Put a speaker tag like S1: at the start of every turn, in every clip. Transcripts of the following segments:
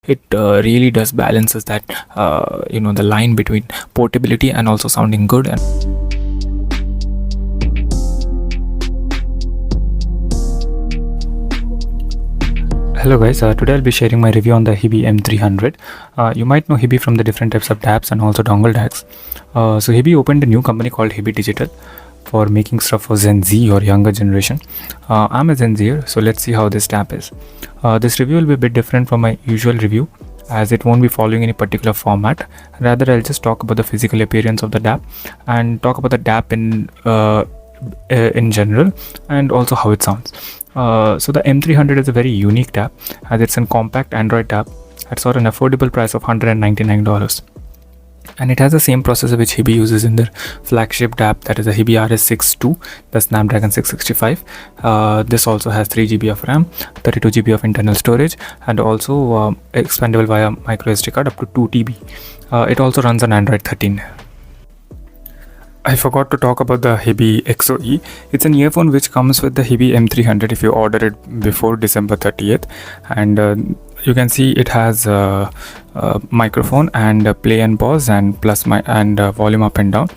S1: it really does balances that the line between portability and also sounding good. And hello guys, today I'll be sharing my review on the Hiby M300. You might know Hiby from the different types of DAPs and also dongle DACs. So Hiby opened a new company called Hiby Digital for making stuff for Gen Z or younger generation. I'm a Gen Zer, so let's see how this DAP is. This review will be a bit different from my usual review, as it won't be following any particular format. Rather, I'll just talk about the physical appearance of the DAP and talk about the DAP in general, and also how it sounds. So the M300 is a very unique DAP, as it's a compact Android DAP at sort of an affordable price of $199, and it has the same processor which Hiby uses in their flagship DAP, that is a Hiby RS6 II, the Snapdragon 665. This also has 3 GB of RAM, 32 GB of internal storage, and also expandable via micro SD card up to 2 TB. It also runs on Android 13. I forgot to talk about the Hiby XOE. It's an earphone which comes with the Hiby M300 if you order it before December 30th, and you can see it has a microphone and play and pause and volume up and down.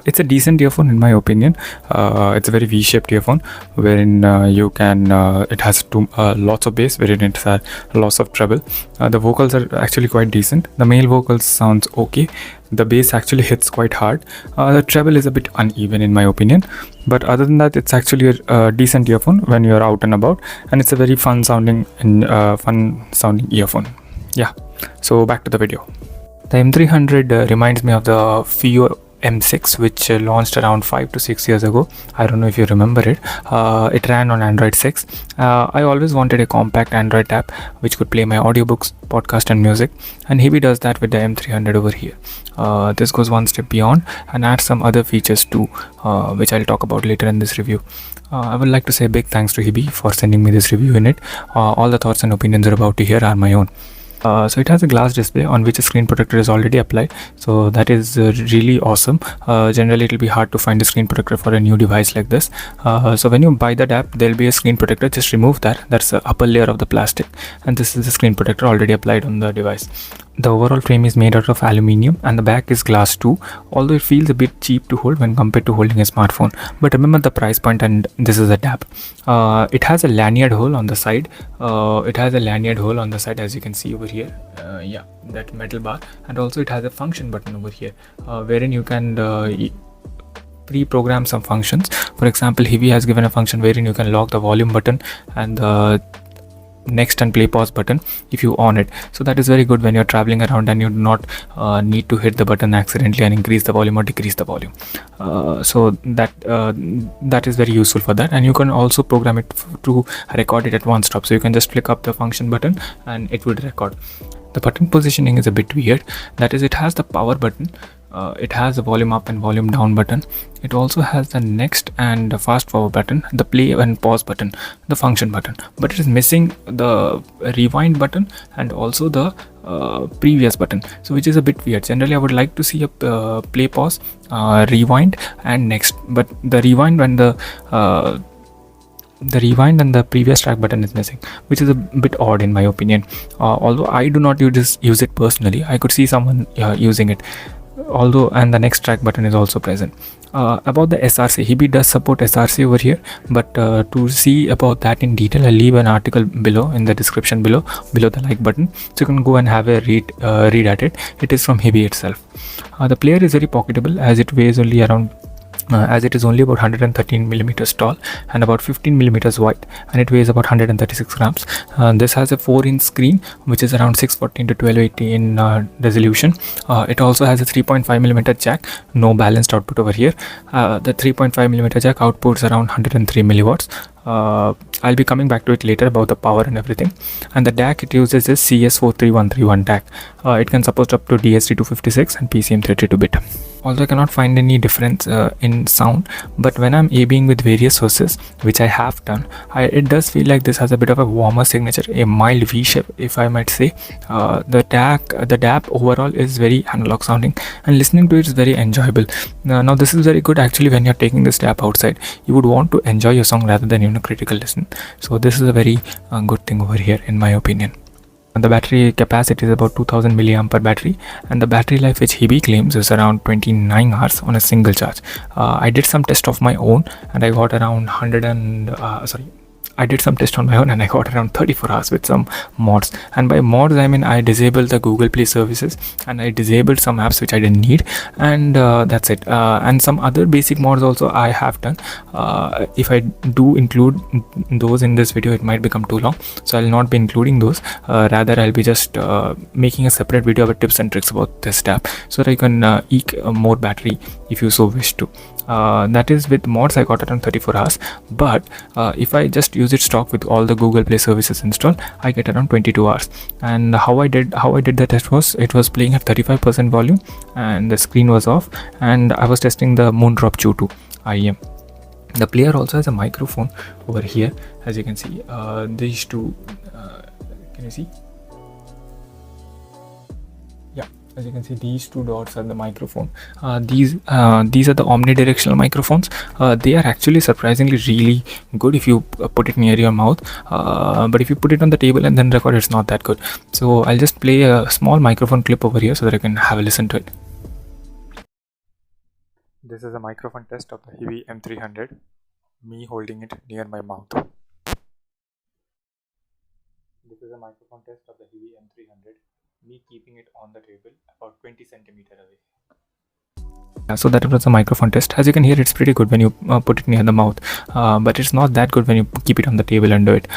S1: It's a decent earphone in my opinion. It's a very V-shaped earphone wherein you can it has lots of bass, wherein it has lots of treble. The vocals are actually quite decent. The male vocals sounds okay. The bass actually hits quite hard. The treble is a bit uneven in my opinion, but other than that, it's actually a decent earphone when you're out and about, and it's a very fun sounding earphone. Yeah, so back to the video. The M300 reminds me of the FIO M6, which launched around 5 to 6 years ago. I don't know if you remember it. It ran on Android 6. I always wanted a compact Android app which could play my audiobooks, podcast and music, and Hiby does that with the M300 over here. This goes one step beyond and adds some other features too, which I'll talk about later in this review. I would like to say a big thanks to Hiby for sending me this review in it. All the thoughts and opinions you're about to hear are my own. So it has a glass display on which a screen protector is already applied, so that is really awesome. Generally it will be hard to find a screen protector for a new device like this. So when you buy the app, there will be a screen protector. Just remove that's the upper layer of the plastic, and this is the screen protector already applied on the device. The overall frame is made out of aluminium and the back is glass too, although it feels a bit cheap to hold when compared to holding a smartphone. But remember the price point, and this is a DAP. It has a lanyard hole on the side. As you can see over here. Yeah, that metal bar, and also it has a function button over here, wherein you can pre-program some functions. For example, Hiby has given a function wherein you can lock the volume button and the next and play pause button if you on it. So that is very good when you're traveling around and you do not need to hit the button accidentally and increase the volume or decrease the volume. So that is very useful for that, and you can also program it to record it at one stop. So you can just flick up the function button and it would record. The button positioning is a bit weird. That is, it has the power button, it has the volume up and volume down button. It also has the next and the fast forward button, the play and pause button, the function button, but it is missing the rewind button and also the previous button, so which is a bit weird. Generally I would like to see a play, pause, rewind and next, but the rewind and the previous track button is missing, which is a bit odd in my opinion. Although I do not use it personally, I could see someone using it. And the next track button is also present. About the SRC, Hiby does support SRC over here, but to see about that in detail, I'll leave an article below in the description below the like button, so you can go and have a read at it. It is from Hiby itself. The player is very pocketable, as it weighs only around as it is only about 113 millimeters tall and about 15 millimeters wide, and it weighs about 136 grams. This has a 4-inch screen which is around 640 to 1280 in resolution. It also has a 3.5 millimeter jack, no balanced output over here. The 3.5 millimeter jack outputs around 103 milliwatts. I'll be coming back to it later about the power and everything. And the DAC it uses is CS43131 DAC. It can support up to DSD256 and PCM32-bit. Although I cannot find any difference in sound, but when I'm A/Bing with various sources, which I have done, it does feel like this has a bit of a warmer signature, a mild V shape, if I might say. The DAP overall is very analog sounding, and listening to it is very enjoyable. Now this is very good actually when you're taking this DAP outside. You would want to enjoy your song rather than critical listen. So this is a very good thing over here in my opinion. The battery capacity is about 2000 milliampere battery, and the battery life which Hiby claims is around 29 hours on a single charge. I did some test of my own, and I got around I did some test on my own and I got around 34 hours with some mods. And by mods I mean I disabled the Google Play services and I disabled some apps which I didn't need, and that's it. And some other basic mods also I have done. If I do include those in this video, it might become too long, so I'll not be including those. Rather I'll be just making a separate video about tips and tricks about this tab, so that you can eke more battery if you so wish to. That is, with mods I got around 34 hours, but if I just use it stock with all the Google Play services installed, I get around 22 hours. And how I did the test was, it was playing at 35% volume and the screen was off, and I was testing the Moondrop Chew 2 IEM. The player also has a microphone over here, as you can see. These two, can you see? As you can see, these two dots are the microphone. These are the omnidirectional microphones. They are actually surprisingly really good if you put it near your mouth, but if you put it on the table and then record, it's not that good. So I'll just play a small microphone clip over here so that I can have a listen to it. This is a microphone test of the Hiby M300, me holding it near my mouth. This is a microphone test of the Hiby M300, me keeping it on the table about 20 centimeters away. So that was a microphone test. As you can hear, it's pretty good when you put it near the mouth, but it's not that good when you keep it on the table and do it.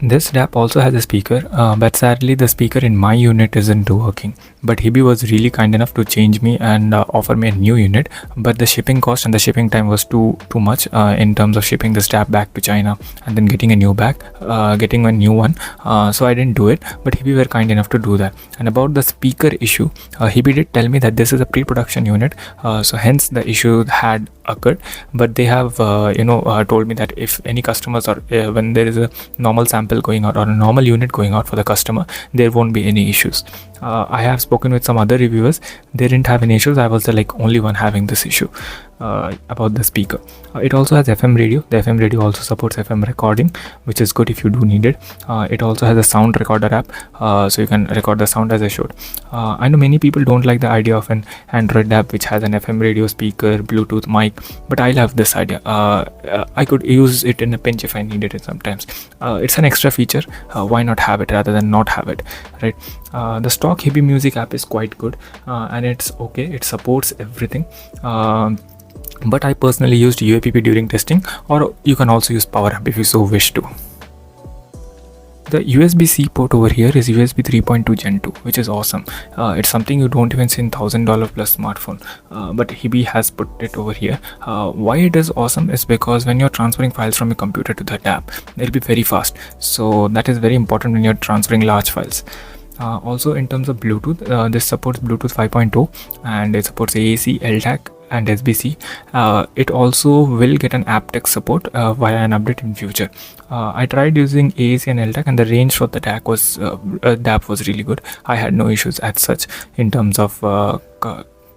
S1: This DAP also has a speaker, but sadly the speaker in my unit isn't working. But Hiby was really kind enough to change me and offer me a new unit, but the shipping cost and the shipping time was too much in terms of shipping this DAP back to China and then getting a new one. So I didn't do it, but Hiby were kind enough to do that. And about the speaker issue, Hiby did tell me that this is a pre-production unit, so hence the issue had occurred, but they have told me that if any customers, or when there is a normal sample going out or a normal unit going out for the customer, there won't be any issues. I have spoken with some other reviewers, they didn't have any issues. I was the only one having this issue about the speaker. It also has FM radio. The FM radio also supports FM recording, which is good if you do need it. It also has a sound recorder app, so you can record the sound as I showed. I know many people don't like the idea of an Android app which has an FM radio, speaker, Bluetooth, mic, but I love this idea. I could use it in a pinch if I needed it sometimes. It's an extra feature. Why not have it rather than not have it, right? The stock Hiby Music app is quite good, and it's okay. It supports everything. But I personally used UAPP during testing, or you can also use Power Amp if you so wish to. The USB-C port over here is USB 3.2 Gen 2, which is awesome. It's something you don't even see in $1,000 plus smartphone, but Hiby has put it over here. Why it is awesome is because when you're transferring files from your computer to the tab, it'll be very fast. So that is very important when you're transferring large files. Also in terms of Bluetooth, this supports Bluetooth 5.0 and it supports AAC, LDAC and SBC. It also will get an aptX support via an update in future. I tried using AAC and LDAC and the range for the DAC was really good. I had no issues as such in terms of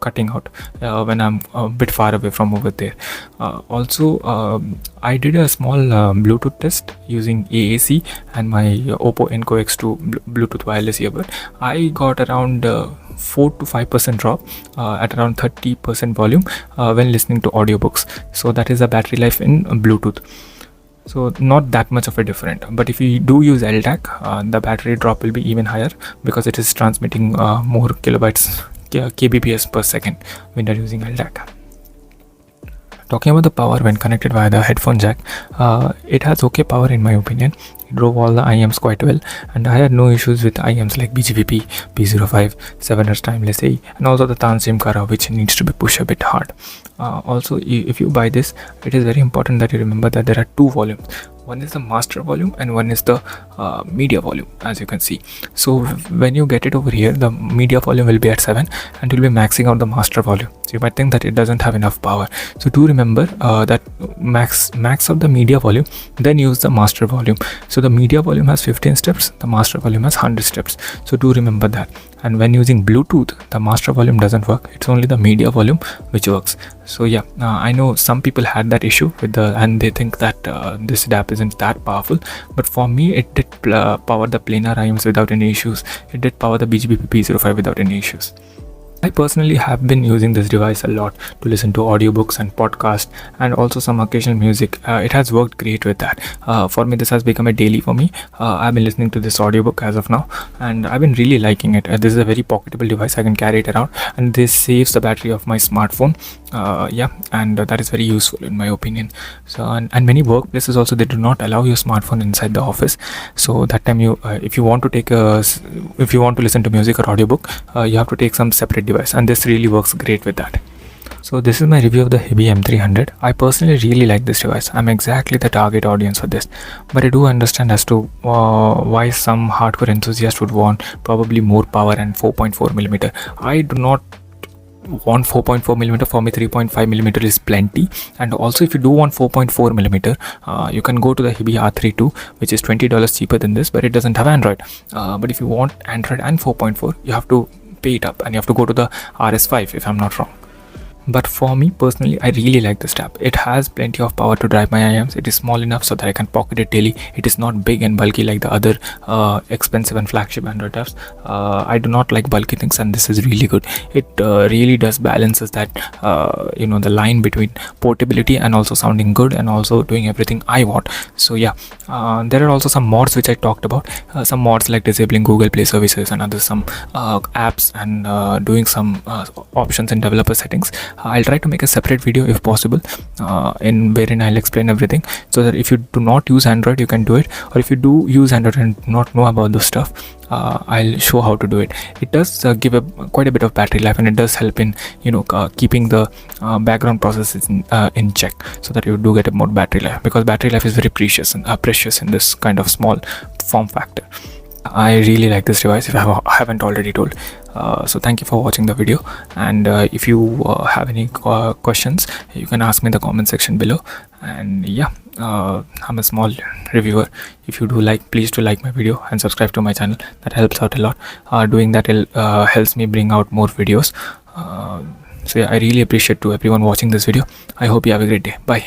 S1: cutting out when I'm a bit far away from over there. Also I did a small Bluetooth test using AAC and my Oppo Enco X2 Bluetooth wireless earbud. I got around 4 to 5% drop at around 30% volume when listening to audiobooks. So that is the battery life in Bluetooth. So not that much of a different, but if you do use LDAC, the battery drop will be even higher because it is transmitting more kbps per second when you're using LDAC. Talking about the power when connected via the headphone jack, it has okay power in my opinion. It drove all the IEMs quite well, and I had no issues with IEMs like BGVP, P05, 7Hz Timeless A, and also the Tansim Kara, which needs to be pushed a bit hard. Also, if you buy this, it is very important that you remember that there are two volumes. One is the master volume and one is the media volume, as you can see. So when you get it over here, the media volume will be at 7 and you'll be maxing out the master volume. So you might think that it doesn't have enough power. So do remember that max out the media volume, then use the master volume. So the media volume has 15 steps, the master volume has 100 steps. So do remember that. and when using Bluetooth the master volume doesn't work. It's only the media volume which works. So yeah, I know some people had that issue with and they think that this DAP isn't that powerful, but for me it did power the planar IMs without any issues. It did power the BGP P05 without any issues. I personally have been using this device a lot to listen to audiobooks and podcasts and also some occasional music. It has worked great with that. For me, this has become a daily for me. I've been listening to this audiobook as of now and I've been really liking it. This is a very pocketable device. I can carry it around and this saves the battery of my smartphone. And that is very useful in my opinion. So and many workplaces also, they do not allow your smartphone inside the office. So that time you if you want to listen to music or audiobook, you have to take some separate device, and this really works great with that. So this is my review of the Hiby M300. I personally really like this device. I'm exactly the target audience for this, but I do understand as to why some hardcore enthusiasts would want probably more power and 4.4mm. I do not want 4.4mm. For me 3.5mm is plenty, and also if you do want 4.4mm, you can go to the Hiby R32, which is $20 cheaper than this, but it doesn't have Android. But if you want Android and 4.4, you have to pay it up and you have to go to the RS5 if I'm not wrong. But for me personally, I really like this tab. It has plenty of power to drive my IMs. It is small enough so that I can pocket it daily. It is not big and bulky like the other expensive and flagship Android tabs. I do not like bulky things, and this is really good. It really does balances that the line between portability and also sounding good and also doing everything I want. So yeah, there are also some mods which I talked about. Some mods like disabling Google Play services and others, some apps, and doing some options in developer settings. I'll try to make a separate video if possible, wherein I'll explain everything, so that if you do not use Android you can do it, or if you do use Android and do not know about this stuff, I'll show how to do it. It does give quite a bit of battery life, and it does help in keeping the background processes in check, so that you do get a more battery life, because battery life is very precious in this kind of small form factor. I really like this device, if I haven't already told. So thank you for watching the video, and if you have any questions, you can ask me in the comment section below. And yeah, I'm a small reviewer. If you do please do like my video and subscribe to my channel. That helps out a lot. Doing that helps me bring out more videos. So yeah, I really appreciate to everyone watching this video. I hope you have a great day. Bye.